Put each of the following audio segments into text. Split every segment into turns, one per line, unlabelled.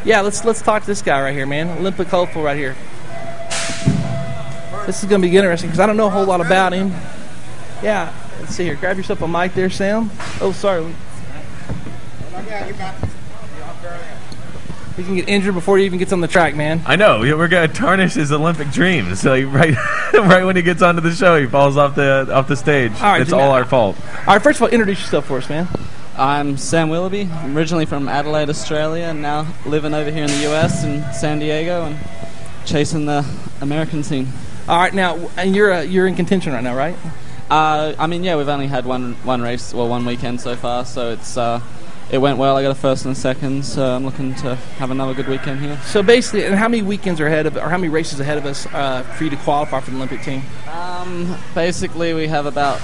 Yeah, let's talk to this guy right here, man. Olympic hopeful right here. This is going to be interesting because I don't know a whole lot about him. Yeah, let's see here. Grab yourself a mic there, Sam. Oh, sorry. He can get injured before he even gets on the track, man.
I know. We're going to tarnish his Olympic dreams. So right when he gets onto the show, he falls off the stage. All right, it's all our fault.
All right, first of all, introduce yourself for us, man.
I'm Sam Willoughby. I'm originally from Adelaide, Australia, and now living over here in the US in San Diego and chasing the American scene.
All right, now, and you're in contention right now, right?
We've only had one race, well, one weekend so far, so it went well. I got a first and a second, so I'm looking to have another good weekend here.
So basically, and how many weekends are ahead of, or how many races ahead of us for you to qualify for the Olympic team?
Basically, we have about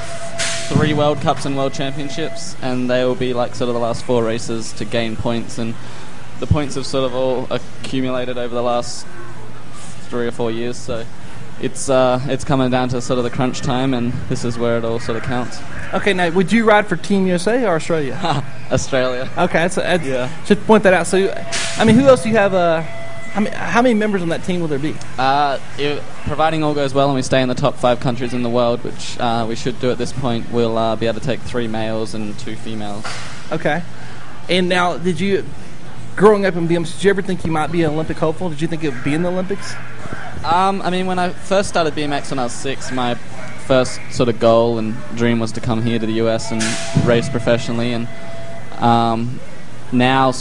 3 World Cups and World Championships, and they will be like sort of the last 4 races to gain points, and the points have sort of all accumulated over the last 3 or 4 years, so it's coming down to sort of the crunch time, and this is where it all sort of counts.
Okay, now, would you ride for Team USA or Australia?
Australia.
Okay, yeah. Just point that out. So, I mean, who else do you have? How many members on that team will there be?
Providing all goes well and we stay in the top 5 countries in the world, which we should do at this point, we'll be able to take 3 males and 2 females.
Okay. And now, growing up in BMX, did you ever think you might be an Olympic hopeful? Did you think it would be in the Olympics?
When I first started BMX when I was 6, my first sort of goal and dream was to come here to the US and race professionally, and now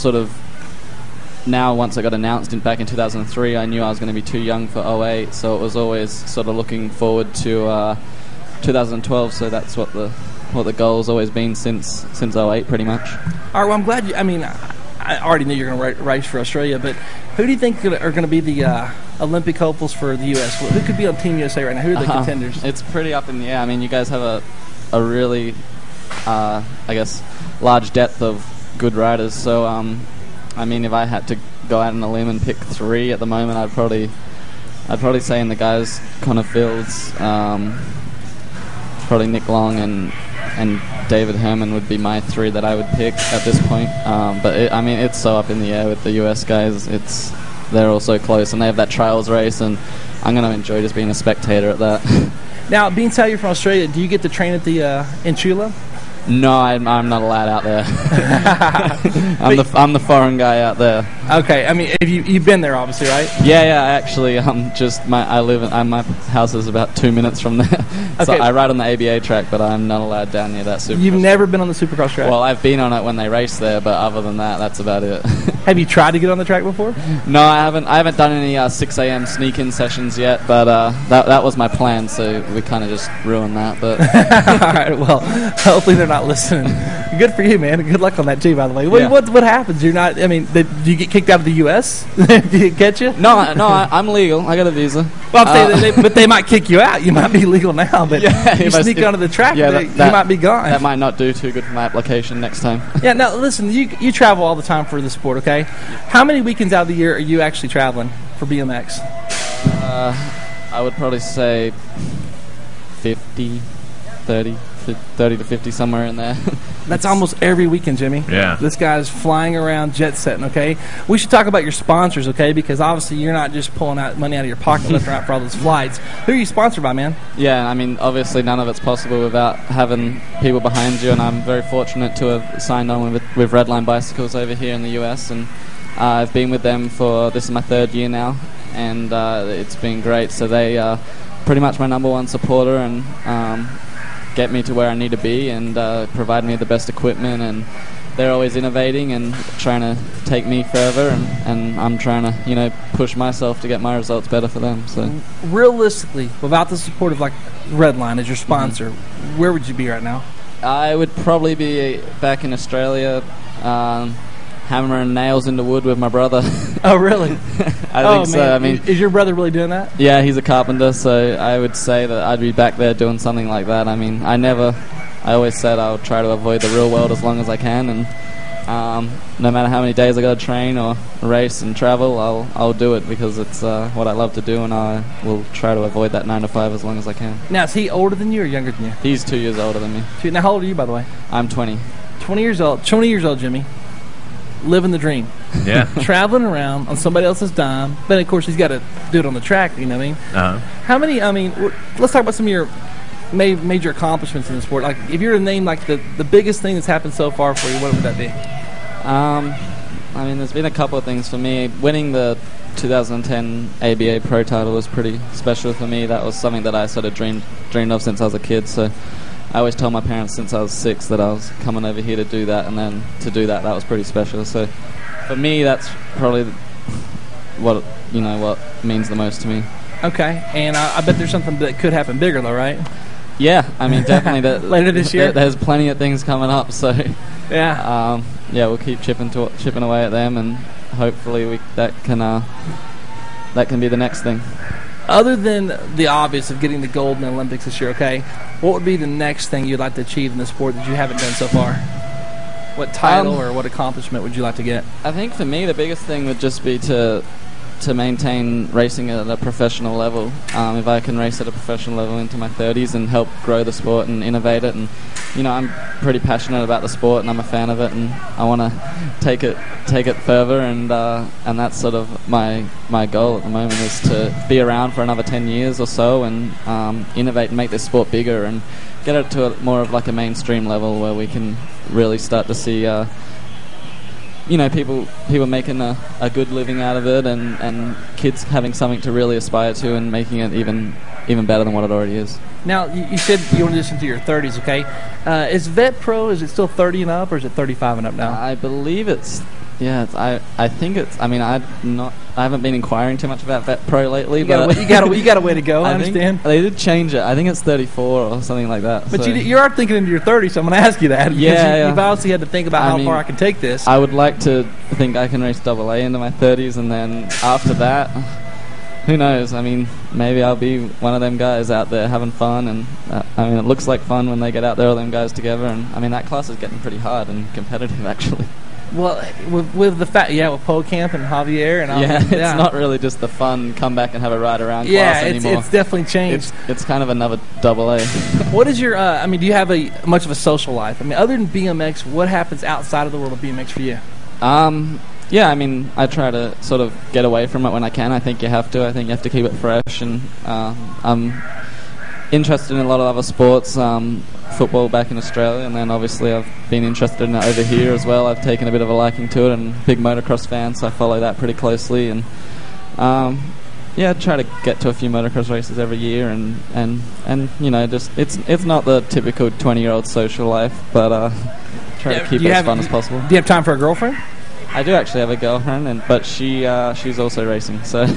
once I got announced back in 2003, I knew I was going to be too young for 08, so it was always sort of looking forward to 2012, so that's what the goal's always been since 08 pretty much.
All right, well, I'm glad I already knew you were going to race for Australia, but who do you think are going to be the Olympic hopefuls for the U.S.? Who could be on Team USA right now? Who are the contenders?
It's pretty up in the air. I mean, you guys have a really, large depth of good riders. So, if I had to go out on a limb and pick 3 at the moment, I'd probably say in the guys, Connor Fields, probably Nick Long and David Herman would be my 3 that I would pick at this point. But it's so up in the air with the US guys. They're all so close, and they have that trials race, and I'm going to enjoy just being a spectator at that.
Now, being how you're from Australia, do you get to train at the in Chula?
No, I'm not allowed out there. I'm the foreign guy out there.
Okay, I mean, you've been there, obviously, right?
Yeah. Actually, my house is about 2 minutes from there. So
Okay.
I ride on the ABA track, but I'm not allowed down near that Supercross.
You've never been on the Supercross track?
Well, I've been on it when they race there, but other than that, that's about it.
Have you tried to get on the track before?
No, I haven't. I haven't done any 6 a.m. sneak-in sessions yet, but that was my plan, so we kind of just ruined that. But
all right, well, hopefully they're not listening. Good for you, man. Good luck on that too, by the way.
Yeah.
What happens? You're not. I mean, do you get kicked out of the U.S.? Did it catch you?
No, I'm legal. I got a visa.
Well, I'm saying but they might kick you out. You might be legal now, but you sneak onto the track, you might be gone.
That might not do too good for my application next time.
Yeah. Now, listen. You travel all the time for the sport, okay? How many weekends out of the year are you actually traveling for BMX?
I would probably say 50, 30 to 50, somewhere in there.
That's almost every weekend, Jimmy.
Yeah.
This guy's flying around, jet setting, okay? We should talk about your sponsors, okay? Because obviously you're not just pulling out money out of your pocket left and right for all those flights. Who are you sponsored by, man?
Yeah, obviously none of it's possible without having people behind you, and I'm very fortunate to have signed on with Redline Bicycles over here in the US, and I've been with them this is my 3rd year now, and it's been great. So they are pretty much my number 1 supporter, and get me to where I need to be, and provide me the best equipment, and they're always innovating and trying to take me further, and I'm trying to push myself to get my results better for them. So
realistically, without the support of like Redline as your sponsor, where would you be right now?
I would probably be back in Australia, hammering nails into wood with my brother.
Oh, really?
I think so.
Is your brother really doing that?
Yeah, he's a carpenter, so I would say that I'd be back there doing something like that. I always said I'll try to avoid the real world as long as I can, and no matter how many days I got to train or race and travel, I'll do it because it's what I love to do, and I will try to avoid that 9 to 5 as long as I can.
Now, is he older than you or younger than you?
He's 2 years older than me.
Now, how old are you, by the way?
I'm 20.
20 years old. 20 years old, Jimmy. living the dream.
Yeah.
Traveling around on somebody else's dime. But, of course, he's got to do it on the track, you know what I mean?
Uh-huh.
How many, let's talk about some of your major accomplishments in the sport. Like, if you were to name, like, the biggest thing that's happened so far for you, what would that be?
There's been a couple of things for me. Winning the 2010 ABA Pro title was pretty special for me. That was something that I sort of dreamed of since I was a kid. So I always told my parents since I was 6 that I was coming over here to do that, and then to do that was pretty special. So for me, that's probably what means the most to me.
Okay, and I bet there's something that could happen bigger, though, right?
Yeah, I mean, definitely.
Later this year?
There's plenty of things coming up, so
yeah.
We'll keep chipping away at them, and hopefully that can be the next thing.
Other than the obvious of getting the gold in the Olympics this year, okay, what would be the next thing you'd like to achieve in the sport that you haven't done so far? What title or what accomplishment would you like to get?
I think for me the biggest thing would just be to maintain racing at a professional level. If I can race at a professional level into my 30s and help grow the sport and innovate it, and I'm pretty passionate about the sport and I'm a fan of it, and I want to take it further, and that's sort of my goal at the moment, is to be around for another 10 years or so and innovate and make this sport bigger and get it to more of like a mainstream level where we can really start to see people making a good living out of it, and kids having something to really aspire to and making it even better than what it already is. Now,
you said you want to listen to your 30s, okay? Is Vet Pro, is it still 30 and up, or is it 35 and up now?
I believe I think it's. I mean, I haven't been inquiring too much about Vet Pro lately.
You got a way to go. I understand.
They did change it. I think it's 34 or something like that.
But you are thinking into your 30s, so I'm going to ask you that.
Yeah,
you've obviously had to think about how far I can take this.
I would like to think I can race AA into my 30s, and then after that, who knows? I mean, maybe I'll be one of them guys out there having fun, and it looks like fun when they get out there, all them guys together, and I mean that class is getting pretty hard and competitive actually.
Well, with the fact, with Pole Camp and Javier and all
it's not really just the fun come back and have a ride around class anymore.
Yeah, it's definitely changed.
It's kind of another AA.
What is your? Do you have much of a social life? I mean, other than BMX, what happens outside of the world of BMX for you?
Yeah, I mean, I try to sort of get away from it when I can. I think you have to. I think you have to keep it fresh, and I'm interested in a lot of other sports. Football back in Australia, and then obviously I've been interested in it over here as well. I've taken a bit of a liking to it, and big motocross fan, so I follow that pretty closely, and I try to get to a few motocross races every year, and just it's not the typical 20-year-old social life, but try to keep it as fun as possible. Do
you have time for a girlfriend?
I do actually have a girlfriend, but she's also racing, so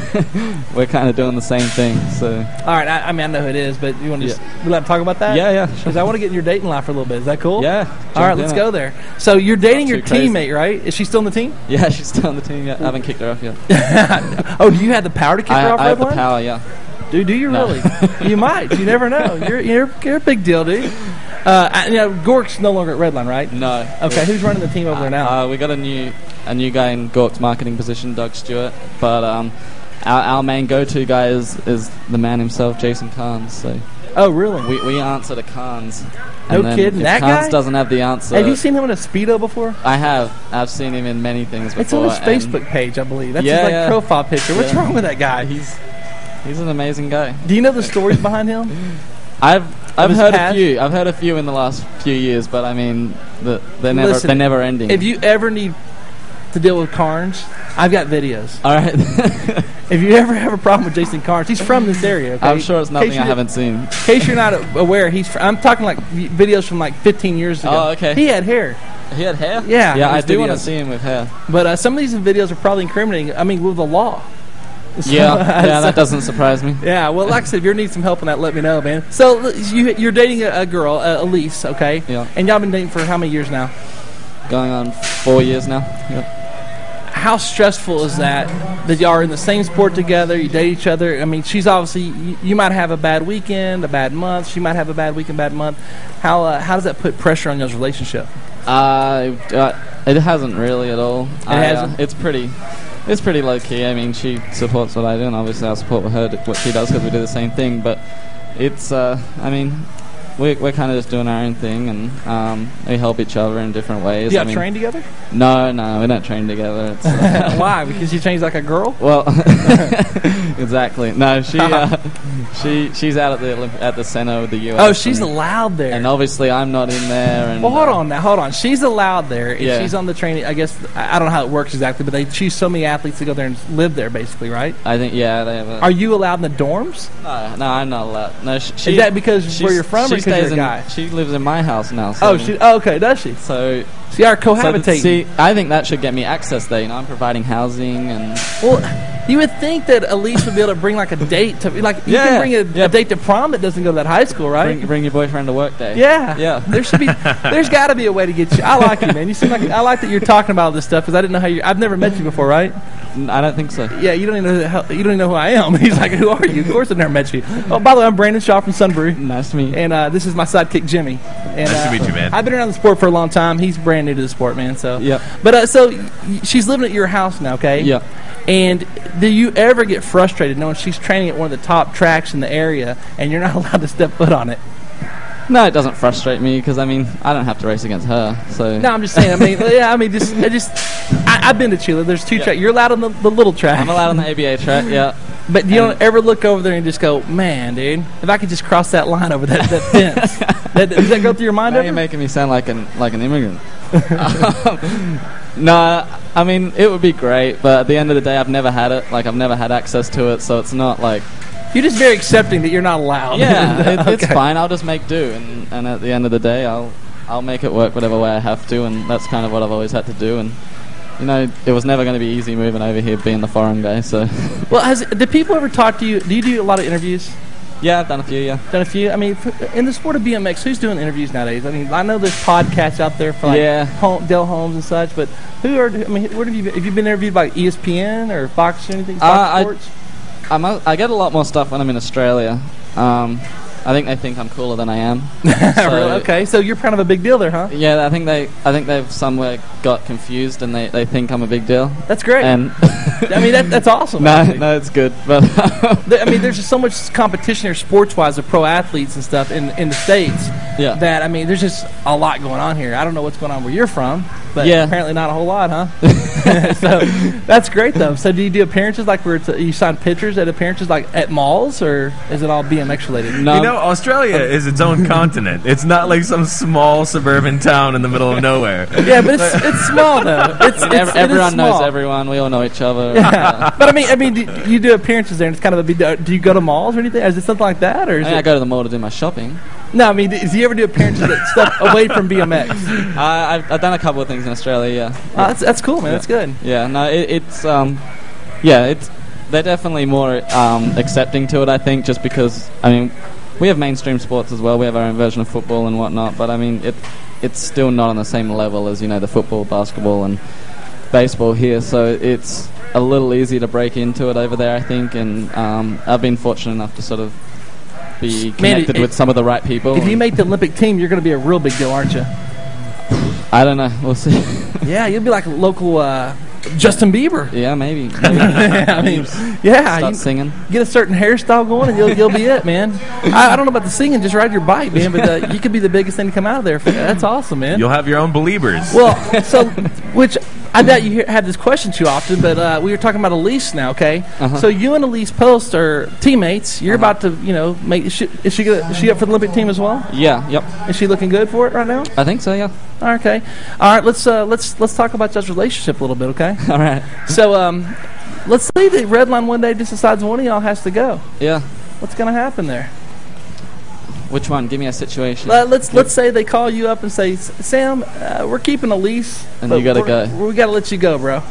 we're kind of doing the same thing. So,
all right, I know who it is, but you want to we let talk about that?
Yeah,
because I want to get in your dating life for a little bit. Is that cool?
Yeah.
All right, let's go there. So you're dating your teammate, right? Is she still on the team?
Yeah, she's still on the team. Yeah, I haven't kicked her off yet.
Oh, do you have the power to kick her off?
I have the power. Yeah.
Do you really? You might. You never know. You're a big deal, dude. Gork's no longer at Redline, right?
No.
Okay, who's running the team over there now?
We got a new guy in Gork's marketing position, Doug Stewart. But our main go-to guy is the man himself, Jason Carnes. So.
Oh, really?
We answer to Carnes.
No kidding, that guy?
Carnes doesn't have the answer.
Have you seen him in a Speedo before?
I have. I've seen him in many things before.
It's on his Facebook page, I believe. That's his profile picture. What's wrong with that guy?
He's an amazing guy.
Do you know the stories behind him?
I've heard a few. I've heard a few in the last few years, but I mean, they're never ending.
If you ever need to deal with Carnes, I've got videos.
All right.
If you ever have a problem with Jason Carnes, he's from this area. Okay?
I'm sure it's nothing I haven't seen.
In case you're not aware, I'm talking like videos from like 15 years ago.
Oh, okay.
He had hair.
He had hair?
Yeah.
Yeah, I do want to see him with hair.
But some of these videos are probably incriminating. I mean, with the law.
So, that doesn't surprise me.
Yeah, well, like I said, if you need some help in that, let me know, man. So you're dating a girl, Elise, okay?
Yeah.
And y'all been dating for how many years now?
Going on 4 years now. Yep.
How stressful is that y'all are in the same sport together, you date each other? I mean, she's obviously, you might have a bad weekend, a bad month. She might have a bad weekend, bad month. How does that put pressure on y'all's relationship?
It hasn't really at all.
It hasn't?
It's pretty low-key. I mean, she supports what I do, and obviously I support her what she does because we do the same thing. But it's, we're kind of just doing our own thing, and we help each other in different ways.
Do you train together?
No, we don't train together. It's,
why? Because you trains like a girl?
Well, exactly. No, she's out at the center of the U.S.
Oh, she's allowed there.
And obviously I'm not in there. And,
well, hold on. She's allowed there. And she's on the training. I guess, I don't know how it works exactly, but they choose so many athletes to go there and live there, basically, right?
I think, yeah. They have
Are you allowed in the dorms?
No, I'm not allowed. No,
is that because where you're from or because you're a guy?
She lives in my house now. So
okay, does she?
So
you are cohabitating.
I think that should get me access there. I'm providing housing and...
Well, you would think that Elise would be able to bring like a date to... Like, you can bring a date to prom that doesn't go to that high school, right?
Bring your boyfriend to work day.
Yeah. There's got to be a way to get you... I like you, man. You seem like... I like that you're talking about all this stuff because I didn't know how you... I've never met you before, right?
I don't think so.
Yeah, you don't even know who I am. He's like, who are you? Of course I've never met you. Oh, by the way, I'm Brandon Shaw from Sunbury.
Nice to meet you.
And this is my sidekick, Jimmy. And,
nice to meet you, man.
I've been around the sport for a long time. He's brand new to the sport, man. So,
yeah.
But so she's living at your house now, okay?
Yeah.
And do you ever get frustrated knowing she's training at one of the top tracks in the area and you're not allowed to step foot on it?
No, it doesn't frustrate me because I don't have to race against her. So
no, I'm just saying. I've been to Chile. There's two tracks. You're allowed on the little track.
I'm allowed on the ABA track. Yeah.
But you don't ever look over there and just go, man, dude, if I could just cross that line over that fence. Does that go through your mind?
Now you're making me sound like an immigrant. No, it would be great, but at the end of the day, I've never had it. I've never had access to it, so it's not like...
You're just very accepting that you're not allowed.
Yeah, it's fine. I'll just make do, and at the end of the day, I'll make it work whatever way I have to, and that's kind of what I've always had to do. And it was never going to be easy moving over here, being the foreign guy. So,
well, did people ever talk to you? Do you do a lot of interviews?
Yeah, I've done a few. Yeah,
done a few. In the sport of BMX, who's doing interviews nowadays? I know there's podcasts out there for Dale Holmes and such, but where have you been interviewed by ESPN or Fox or anything? Fox Sports?
I get a lot more stuff when I'm in Australia. I think they think I'm cooler than I am.
Really? Okay, so you're kind of a big deal there, huh?
Yeah, I think they've somewhere got confused and they think I'm a big deal.
That's great. And that's awesome.
No, it's good. But
there's just so much competition here, sports-wise, of pro athletes and stuff in the States.
Yeah.
That there's just a lot going on here. I don't know what's going on where you're from, but apparently not a whole lot, huh? So that's great though. So do you do appearances where you sign pictures at appearances at malls, or is it all BMX related?
No. Australia is its own continent. It's not like some small suburban town in the middle of nowhere.
Yeah, but it's small though.
Everyone knows everyone. We all know each other.
Yeah. But you do appearances there, and it's kind of a big deal. Do you go to malls or anything? Is it something like that, or
I go to the mall to do my shopping.
No, do you ever do appearances at stuff away from BMX?
I've done a couple of things in Australia. Yeah.
That's cool, man.
Yeah.
That's good.
Yeah. No, they're definitely more accepting to it. I think just because we have mainstream sports as well. We have our own version of football and whatnot, but it's still not on the same level as the football, basketball, and baseball here. So it's a little easier to break into it over there, I think. And I've been fortunate enough to sort of be connected with some of the right people.
If you make the Olympic team, you're going to be a real big deal, aren't you?
I don't know. We'll see.
Yeah, you'll be like a local Justin Bieber.
Yeah, maybe.
Start
singing.
Get a certain hairstyle going, and you'll be it, man. I don't know about the singing. Just ride your bike, man. But you could be the biggest thing to come out of there. That's awesome, man.
You'll have your own believers.
Well, which I doubt you have this question too often, but we were talking about Elise now, okay? Uh-huh. So you and Elise Post are teammates. You're about to, is she up for the Olympic team as well?
Yeah. Yep.
Is she looking good for it right now?
I think so. Yeah.
Okay. All right. Let's talk about y'all's relationship a little bit, okay?
All right.
So let's say the red line one day just decides one of y'all has to go.
Yeah.
What's going to happen there?
Which one? Give me a situation.
Let's say they call you up and say, Sam, we're keeping Elise,
and you gotta go.
We gotta let you go, bro.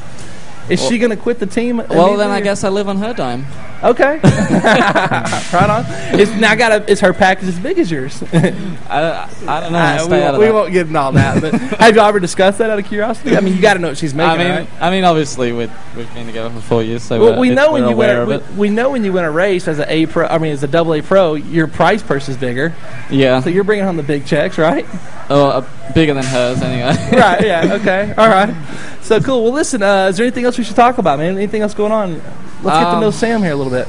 Is she gonna quit the team?
Well, then I guess I live on her dime.
Okay. Right on. Is her package as big as yours?
I don't know.
We won't get into all that. But have you ever discussed that out of curiosity? You got to know what she's making.
Right? Obviously we've been together for 4 years, so
we know when you win a race as as a double A pro, your prize purse is bigger.
Yeah.
So you're bringing home the big checks, right?
Oh, bigger than hers anyway.
Right. Yeah. Okay. All right. So cool. Well, listen. Is there anything else we should talk about, man? Anything else going on? Let's get to know Sam here a little bit.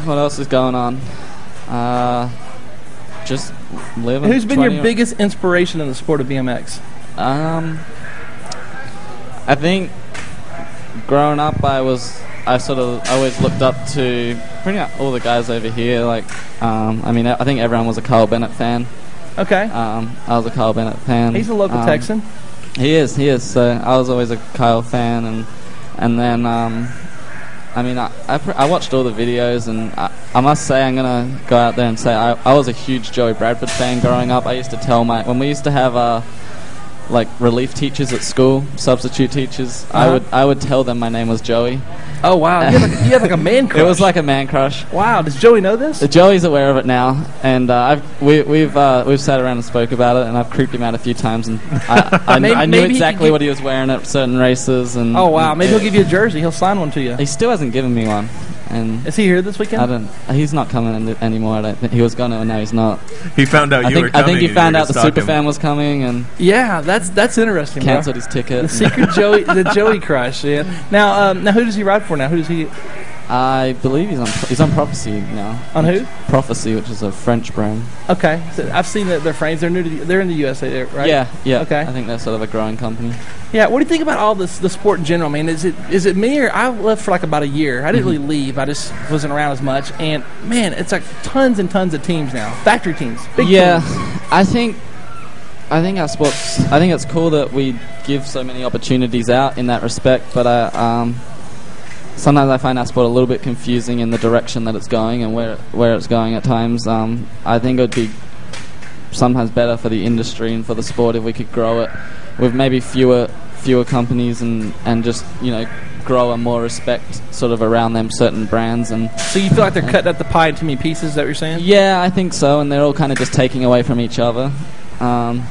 What else is going on? just living.
Who's been your biggest inspiration in the sport of BMX?
I think growing up, I always looked up to pretty much all the guys over here. Like, I think everyone was a Carl Bennett fan.
Okay.
I was a Carl Bennett fan.
He's a local Texan.
He is. So I was always a Kyle fan, and then I watched all the videos, and I must say I'm gonna go out there and say I was a huge Joey Bradford fan growing up. I used to tell when we used to have relief teachers at school, substitute teachers, I would tell them my name was Joey.
Oh wow, you had like a man crush.
It was like a man crush.
Wow, does Joey know this?
Joey's aware of it now, and we've sat around and spoke about it, and I've creeped him out a few times, and I knew exactly what he was wearing at certain races. And
oh wow, maybe he'll give you a jersey. He'll sign one to you.
He still hasn't given me one. And
is he here this weekend?
He's not coming anymore. I don't think he was going to, and now he's not.
He found out you were coming.
I think he found out the Superfan was coming, and
yeah, that's interesting.
Canceled his ticket.
The secret the Joey crush. Yeah. Now who does he ride for now? Who does he?
I believe he's on Prophecy now.
On who?
Prophecy, which is a French brand.
Okay, so I've seen that they're frames. They're in the USA, right?
Yeah.
Okay.
I think they're sort of a growing company.
Yeah. What do you think about all the sport in general? I mean, is it me, or I left for like about a year? I didn't really leave. I just wasn't around as much. And man, it's like tons and tons of teams now, factory teams, big teams.
I think our sports. I think it's cool that we give so many opportunities out in that respect, but sometimes I find our sport a little bit confusing in the direction that it's going and where it's going at times. I think it would be sometimes better for the industry and for the sport if we could grow it with maybe fewer companies and just, grow a more respect sort of around them certain brands. And
so you feel like they're cutting up the pie in too many pieces, is that what you're saying?
Yeah, I think so, and they're all kind of just taking away from each other. And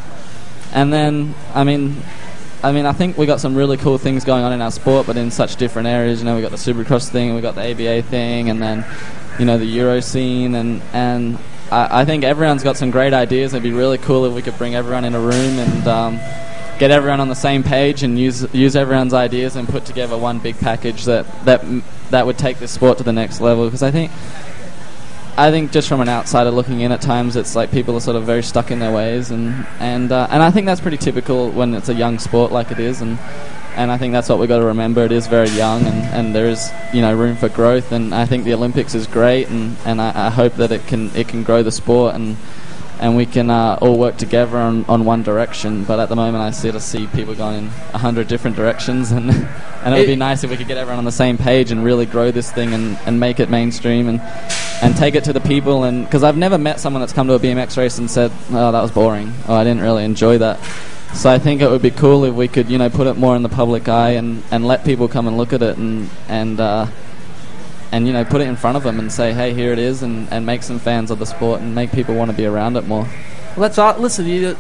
then, I think we got some really cool things going on in our sport, but in such different areas. We got the Supercross thing, we got the ABA thing, and then, the Euro scene, and I think everyone's got some great ideas. It'd be really cool if we could bring everyone in a room and get everyone on the same page and use everyone's ideas and put together one big package that would take this sport to the next level. Because I think just from an outsider looking in at times, it's like people are sort of very stuck in their ways, and I think that's pretty typical when it's a young sport like it is, and I think that's what we've got to remember. It is very young, and there is room for growth, and I think the Olympics is great, and I hope that it can grow the sport, and we can all work together on one direction. But at the moment, I sort of see people going in 100 different directions, and it would be nice if we could get everyone on the same page and really grow this thing and make it mainstream and take it to the people. And because I've never met someone that's come to a BMX race and said, "Oh, that was boring. Oh, I didn't really enjoy that." So I think it would be cool if we could, put it more in the public eye and let people come and look at it and put it in front of them and say, hey, here it is, and make some fans of the sport and make people want to be around it more.
Well, that's all. Listen, you're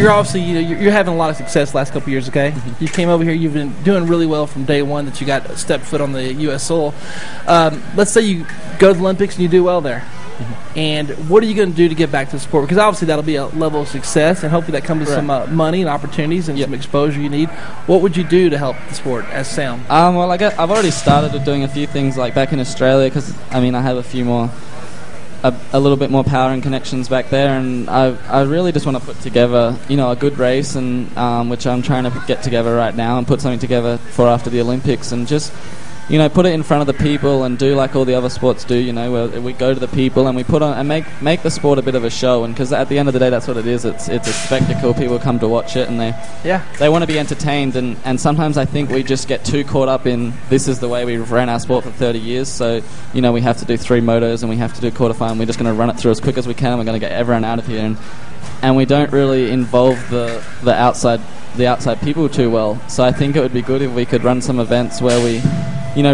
obviously you're having a lot of success the last couple of years. Okay, you came over here. You've been doing really well from day one that you got stepped foot on the U.S. soil. Let's say you go to the Olympics and you do well there. And what are you going to do to get back to the sport? Because obviously that'll be a level of success, and hopefully that comes with some money and opportunities and some exposure you need. What would you do to help the sport as Sam?
Well, I've already started doing a few things like back in Australia, because I have a few more, a little bit more power and connections back there, and I really just want to put together a good race, and which I'm trying to get together right now and put something together for after the Olympics, and just put it in front of the people and do like all the other sports do, where we go to the people and we put on and make the sport a bit of a show. And because at the end of the day, that's what it is. It's a spectacle. People come to watch it and they want to be entertained. And sometimes I think we just get too caught up in this is the way we've ran our sport for 30 years. So, we have to do 3 motos and we have to do quarterfinal. And we're just going to run it through as quick as we can. And we're going to get everyone out of here. And we don't really involve the outside people too well. So I think it would be good if we could run some events where we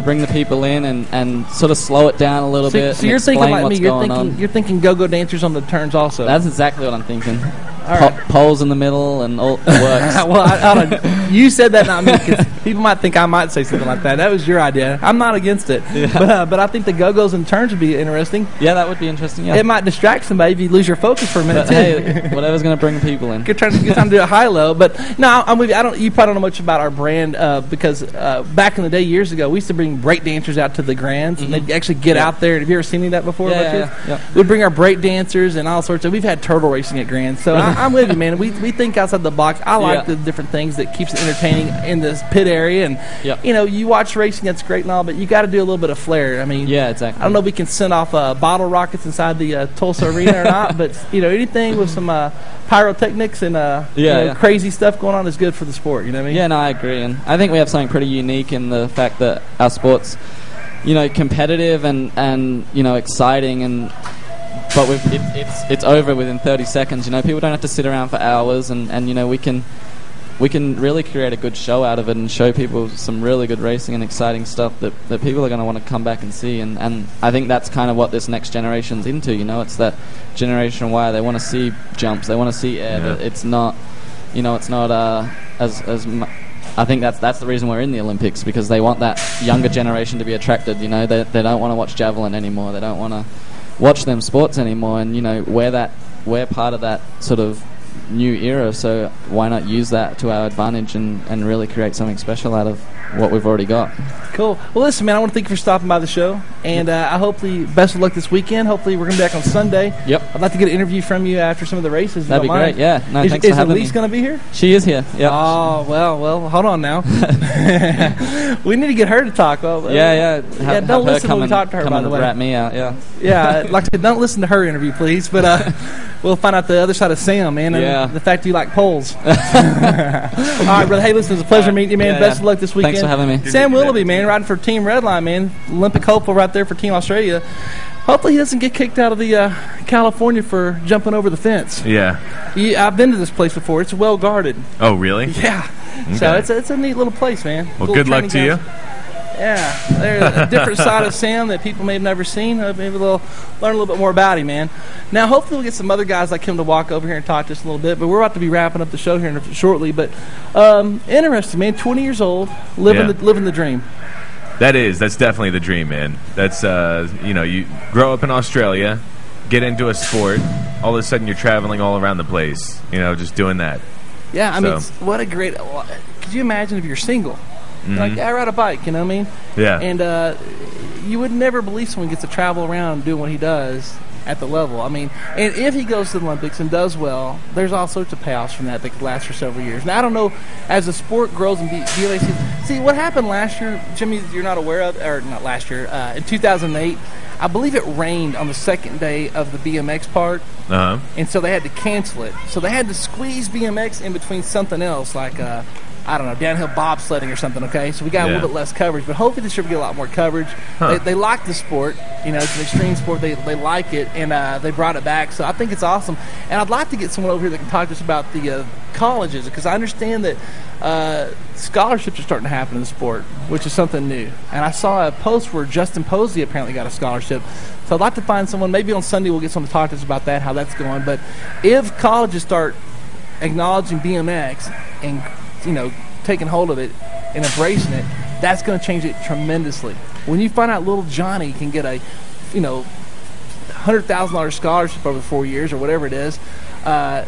bring the people in and sort of slow it down a little bit.
So you're thinking like me. You're thinking go-go dancers on the turns also.
That's exactly what I'm thinking.
All right.
Poles in the middle and all it works.
Well, I don't know. You said that, not me. Cause People might think I might say something like that. That was your idea. I'm not against it. Yeah. But I think the go-go's and turns would be interesting.
Yeah, that would be interesting, yeah.
It might distract somebody if you lose your focus for a minute,
but, hey, whatever's going to bring people in.
Good time to do a high-low. But, no, I'm with you. You probably don't know much about our brand because back in the day, years ago, we used to bring break dancers out to the Grands, and they'd actually get out there. Have you ever seen any of that before?
Yeah.
We'd bring our break dancers and all sorts of. We've had turtle racing at Grands, so I'm with you, man. We think outside the box. I like the different things that keeps it entertaining in this pit area, and you watch racing, that's great and all, but you got to do a little bit of flair. I mean,
exactly.
I don't know if we can send off bottle rockets inside the Tulsa arena or not, but anything with some pyrotechnics and crazy stuff going on is good for the sport. You know what I mean?
Yeah, no, I agree, and I think we have something pretty unique in the fact that our sport's competitive and exciting, but it's over within 30 seconds. People don't have to sit around for hours, and we can really create a good show out of it and show people some really good racing and exciting stuff that people are going to want to come back and see. And I think that's kind of what this next generation's into. It's that Generation Y. They want to see jumps. They want to see air. Yeah. It's not, as I think that's the reason we're in the Olympics, because they want that younger generation to be attracted. They don't want to watch javelin anymore. They don't want to watch them sports anymore. And we're part of that sort of new era, so why not use that to our advantage and really create something special out of what we've already got.
Cool. Well, listen, man, I want to thank you for stopping by the show, and I hopefully best of luck this weekend. Hopefully we're going to be back on Sunday.
Yep.
I'd like to get an interview from you after some of the races.
That'd be great. Yeah. No, thanks for having me.
Is Elise going to be here?
She is here. Yeah.
Oh, well, hold on now. We need to get her to talk. Well, don't listen when we talk to her, by the way.
Rat me out.
Yeah. Like I said, don't listen to her interview, please. But we'll find out the other side of Sam, man, and the fact you like polls. All right, brother. Hey, listen, it was a pleasure meeting you, man. Best of luck this weekend.
Thanks for having me.
Sam Willoughby, man, riding for Team Redline, man. Olympic hopeful right there for Team Australia. Hopefully he doesn't get kicked out of the California for jumping over the fence.
Yeah.
I've been to this place before. It's well guarded.
Oh, really?
Yeah. Okay. So it's a neat little place, man.
Well, good luck to you.
Yeah, there's a different side of Sam that people may have never seen. Maybe they'll learn a little bit more about him, man. Now, hopefully we'll get some other guys like him to walk over here and talk to us a little bit, but we're about to be wrapping up the show here shortly. But interesting, man, 20 years old, living the dream.
That's definitely the dream, man. That's, you grow up in Australia, get into a sport, all of a sudden you're traveling all around the place, just doing that.
Yeah, I mean, what a great, could you imagine if you're single? Mm-hmm. Like, I ride a bike, you know what I mean?
Yeah.
And you would never believe someone gets to travel around doing what he does at the level. I mean, and if he goes to the Olympics and does well, there's all sorts of payoffs from that could last for several years. Now, I don't know, as the sport grows and BMX, see, what happened last year, Jimmy, you're not aware of, or not last year, in 2008, I believe it rained on the second day of the BMX part, and so they had to cancel it. So they had to squeeze BMX in between something else, like I don't know, downhill bobsledding or something, okay? So we got a little bit less coverage, but hopefully this year we get a lot more coverage. They like the sport. It's an extreme sport. They like it, and they brought it back. So I think it's awesome. And I'd like to get someone over here that can talk to us about the colleges, because I understand that scholarships are starting to happen in the sport, which is something new. And I saw a post where Justin Posey apparently got a scholarship. So I'd like to find someone, maybe on Sunday we'll get someone to talk to us about that, how that's going. But if colleges start acknowledging BMX and taking hold of it and embracing it, that's going to change it tremendously. When you find out little Johnny can get a, $100,000 scholarship over 4 years or whatever it is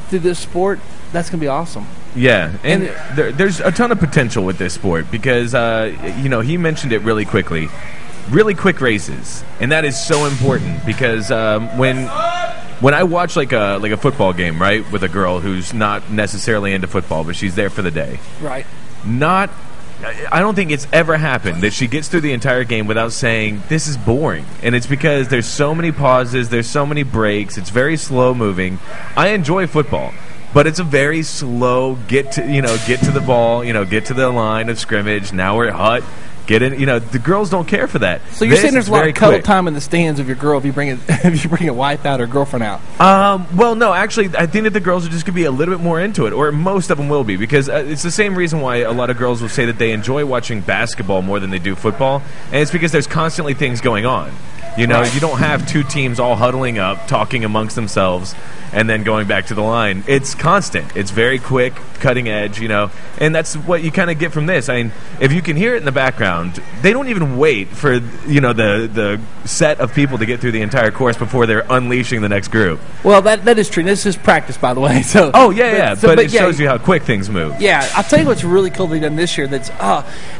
through this sport, that's going to be awesome.
Yeah, and there's a ton of potential with this sport because, he mentioned it really quickly. Really quick races, and that is so important because when I watch like a football game, right, with a girl who's not necessarily into football, but she's there for the day.
Right.
I don't think it's ever happened that she gets through the entire game without saying, this is boring. And it's because there's so many pauses, there's so many breaks, it's very slow moving. I enjoy football, but it's a very slow get to the ball, get to the line of scrimmage, now we're hot. Get in, the girls don't care for that.
So you're saying there's a lot of cuddle time in the stands of your girl if you bring a wife out or girlfriend out?
Well, no, actually, I think that the girls are just going to be a little bit more into it, or most of them will be, because it's the same reason why a lot of girls will say that they enjoy watching basketball more than they do football, and it's because there's constantly things going on. You know,
Right.
you don't have two teams all huddling up, talking amongst themselves, and then going back to the line. It's constant. It's very quick, cutting edge, you know, and that's what you kind of get from this. I mean, if you can hear it in the background, they don't even wait for, you know, the set of people to get through the entire course before they're unleashing the next group.
Well, that is true. This is practice, by the way. So
Oh, yeah,
but
it shows you how quick things move.
Yeah, I'll tell you what's really cool they've done this year. That's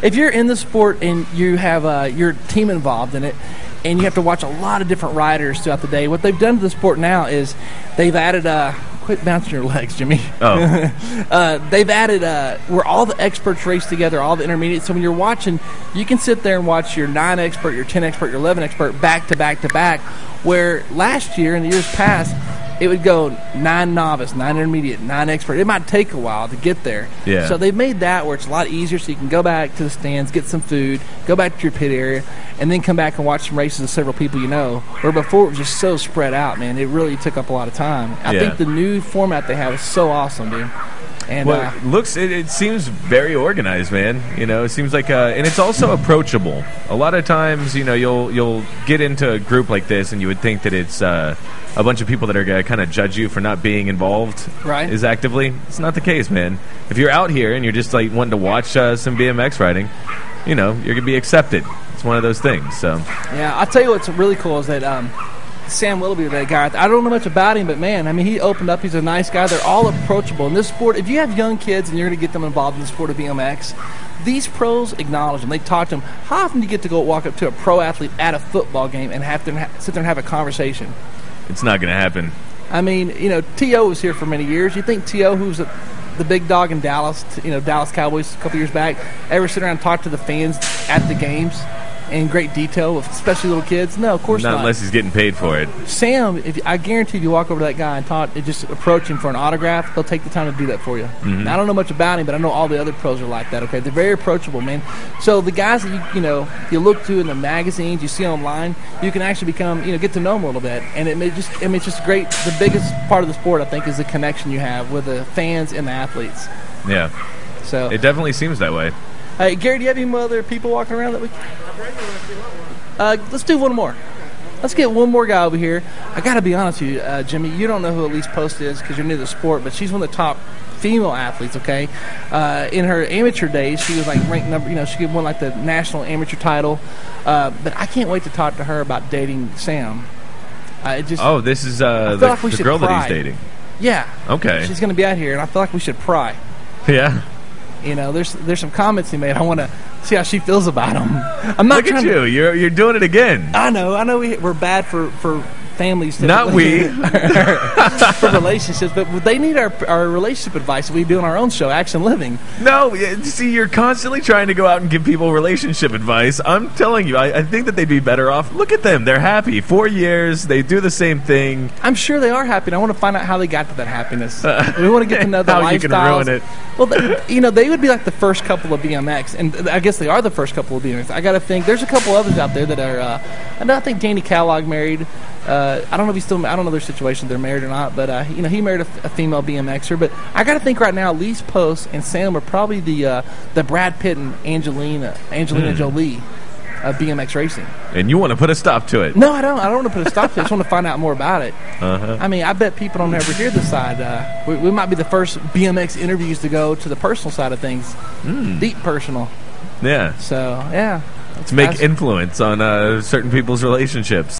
if you're in the sport and you have your team involved in it, and you have to watch a lot of different riders throughout the day. What they've done to the sport now is they've added quit bouncing your legs, Jimmy.
Oh.
They've added where all the experts race together, all the intermediates. So when you're watching, you can sit there and watch your 9 expert, your 10 expert, your 11 expert back to back to back. Where last year and the years past, it would go 9 novice, 9 intermediate, 9 expert. It might take a while to get there.
Yeah.
So they've made that where it's a lot easier, so you can go back to the stands, get some food, go back to your pit area, and then come back and watch some races with several people you know. Where before it was just so spread out, man. It really took up a lot of time. I think the new format they have is so awesome, dude. And
well, it seems very organized, man. You know, it seems like, and it's also approachable. A lot of times, you know, you'll get into a group like this, and you would think that it's a bunch of people that are going to kind of judge you for not being involved as actively. It's not the case, man. If you're out here and you're just like wanting to watch some BMX riding, you know, you're going to be accepted. It's one of those things. So
yeah, I'll tell you what's really cool is that Sam Willoughby, that guy, I don't know much about him, but man, I mean, he opened up. He's a nice guy. They're all approachable in this sport. If you have young kids and you're going to get them involved in the sport of BMX, these pros acknowledge them. They talk to them. How often do you get to go walk up to a pro athlete at a football game and have to sit there and have a conversation?
it's not going to happen.
I mean, you know, T.O. was here for many years. You think T.O., who's the big dog in Dallas, Dallas Cowboys a couple years back, ever sit around and talk to the fans at the games in great detail, especially little kids? No, of course not.
Not unless he's getting paid for it.
Sam, I guarantee if you walk over to that guy and just approach him for an autograph, he'll take the time to do that for you.
Mm-hmm.
Now, I don't know much about him, but I know all the other pros are like that, okay? They're very approachable, man. So the guys that you look to in the magazines, you see online, you can actually become, get to know them a little bit. And it's just great. The biggest part of the sport, I think, is the connection you have with the fans and the athletes.
Yeah.
So
it definitely seems that way.
Hey, Gary, do you have any other people walking around that we let's do one more. Let's get one more guy over here. I got to be honest with you, Jimmy, you don't know who Elise Post is because you're new to the sport, but she's one of the top female athletes, okay? In her amateur days, she was like ranked number, she won like the national amateur title. But I can't wait to talk to her about dating Sam.
This is the girl that he's dating.
Yeah.
Okay.
She's going to be out here, and I feel like we should pry.
Yeah.
There's some comments he made. I want to see how she feels about them. I'm not.
Look at you. You're doing it again.
I know. We're bad for families.
Not we.
For relationships, but they need our relationship advice. We do on our own show, Action Living.
No, see, you're constantly trying to go out and give people relationship advice. I'm telling you, I think that they'd be better off. Look at them. They're happy. 4 years. They do the same thing.
I'm sure they are happy, and I want to find out how they got to that happiness. We want to get to know the
how
lifestyles.
You can ruin it.
Well, they would be like the first couple of BMX, and I guess they are the first couple of BMX. I got to think there's a couple others out there that are. I think Danny Kellogg married. I don't know if he's still. I don't know their situation. They're married or not, but he married a female BMXer. But I got to think right now, Elise Post and Sam are probably the Brad Pitt and Angelina Jolie of BMX racing.
And you want to put a stop to it?
No, I don't. I don't want to put a stop to it. I just want to find out more about it.
Uh-huh.
I mean, I bet people don't ever hear this side. We might be the first BMX interviews to go to the personal side of things, deep personal.
Yeah.
So yeah,
to make influence on certain people's relationships.